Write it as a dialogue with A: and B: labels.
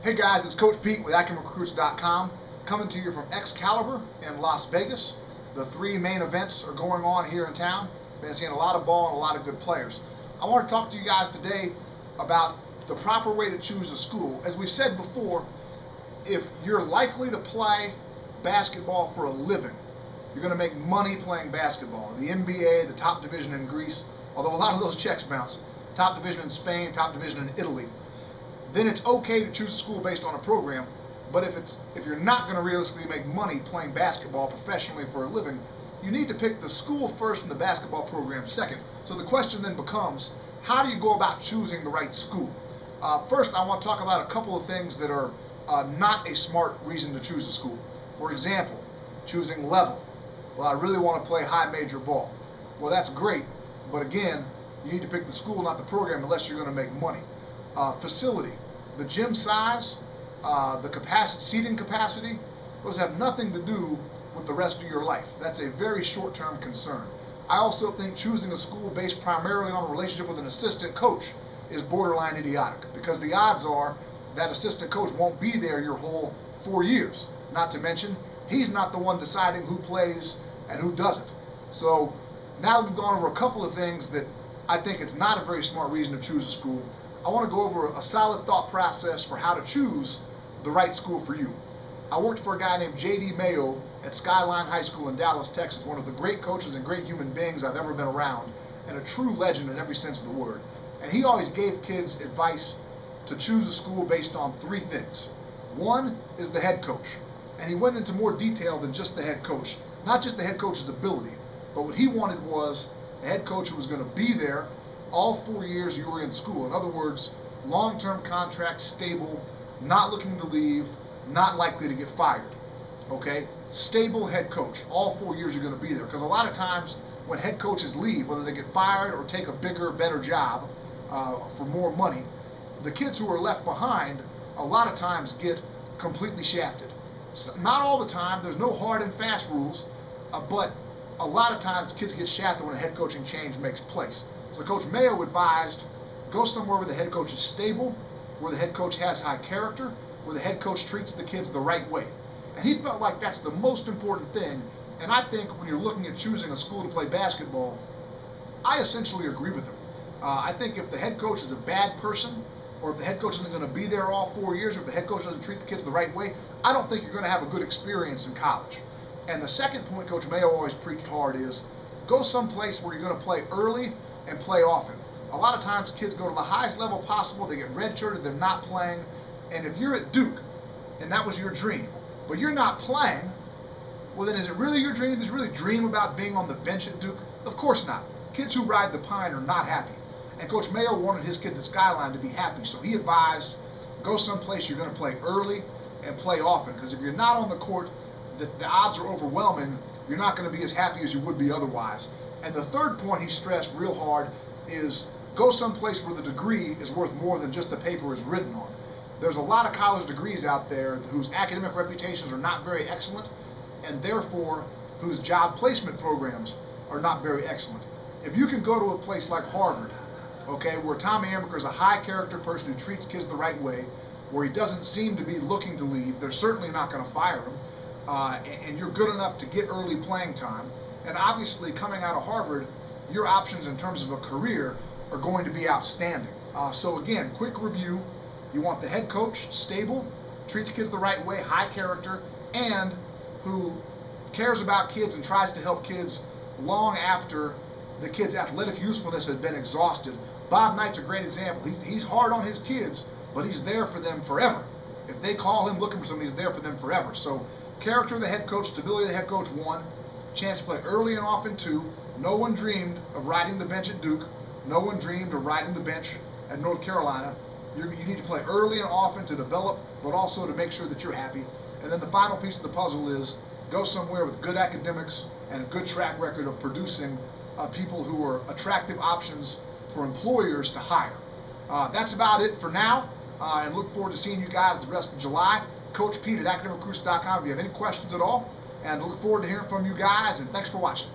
A: Hey guys, it's Coach Pete with AcademicRecruits.com coming to you from Excalibur in Las Vegas. The three main events are going on here in town. Been seeing a lot of ball and a lot of good players. I want to talk to you guys today about the proper way to choose a school. As we've said before, if you're likely to play basketball for a living, you're going to make money playing basketball. The NBA, the top division in Greece, although a lot of those checks bounce, top division in Spain, top division in Italy, then it's okay to choose a school based on a program. But if you're not going to realistically make money playing basketball professionally for a living, you need to pick the school first and the basketball program second. So the question then becomes, how do you go about choosing the right school? First, I want to talk about a couple of things that are not a smart reason to choose a school. For example, choosing level. Well, I really want to play high major ball. Well, that's great, but again, you need to pick the school, not the program, unless you're going to make money. Facility, the gym size, the capacity, seating capacity, those have nothing to do with the rest of your life. That's a very short-term concern. I also think choosing a school based primarily on a relationship with an assistant coach is borderline idiotic, because the odds are that assistant coach won't be there your whole 4 years. Not to mention, he's not the one deciding who plays and who doesn't. So now that we've gone over a couple of things that I think it's not a very smart reason to choose a school, I want to go over a solid thought process for how to choose the right school for you. I worked for a guy named J.D. Mayo at Skyline High School in Dallas, Texas, one of the great coaches and great human beings I've ever been around, and a true legend in every sense of the word. And he always gave kids advice to choose a school based on three things. One is the head coach, and he went into more detail than just the head coach. Not just the head coach's ability, but what he wanted was a head coach who was going to be there all 4 years you were in school. In other words, long-term contract, stable, not looking to leave, not likely to get fired. Okay? Stable head coach. All 4 years you're going to be there. Because a lot of times when head coaches leave, whether they get fired or take a bigger, better job for more money, the kids who are left behind a lot of times get completely shafted. So not all the time. There's no hard and fast rules, but a lot of times kids get shafted when a head coaching change makes place. So Coach Mayo advised, go somewhere where the head coach is stable, where the head coach has high character, where the head coach treats the kids the right way. And he felt like that's the most important thing. And I think when you're looking at choosing a school to play basketball, I essentially agree with him. I think if the head coach is a bad person, or if the head coach isn't going to be there all 4 years, or if the head coach doesn't treat the kids the right way, I don't think you're going to have a good experience in college. And the second point Coach Mayo always preached hard is, go someplace where you're going to play early and play often. A lot of times kids go to the highest level possible, they get redshirted, they're not playing, and if you're at Duke, and that was your dream, but you're not playing, well then is it really your dream? Did you really dream about being on the bench at Duke? Of course not. Kids who ride the pine are not happy. And Coach Mayo wanted his kids at Skyline to be happy, so he advised, go someplace you're going to play early and play often, because if you're not on the court, the odds are overwhelming, you're not going to be as happy as you would be otherwise. And the third point he stressed real hard is, go someplace where the degree is worth more than just the paper is written on. There's a lot of college degrees out there whose academic reputations are not very excellent, and therefore whose job placement programs are not very excellent. If you can go to a place like Harvard, okay, where Tommy Amaker is a high character person who treats kids the right way, where he doesn't seem to be looking to leave, they're certainly not going to fire him, and you're good enough to get early playing time, and obviously coming out of Harvard, your options in terms of a career are going to be outstanding. So again, quick review. You want the head coach, stable, treats kids the right way, high character, and who cares about kids and tries to help kids long after the kid's athletic usefulness has been exhausted. Bob Knight's a great example. He's hard on his kids, but he's there for them forever. If they call him looking for something, he's there for them forever. So character of the head coach, stability of the head coach, 1. Chance to play early and often, 2. No one dreamed of riding the bench at Duke. No one dreamed of riding the bench at North Carolina. You need to play early and often to develop, but also to make sure that you're happy. And then the final piece of the puzzle is, go somewhere with good academics and a good track record of producing people who are attractive options for employers to hire. That's about it for now, and look forward to seeing you guys the rest of July. Coach Pete at AcademicRecruits.com if you have any questions at all, and look forward to hearing from you guys, and thanks for watching.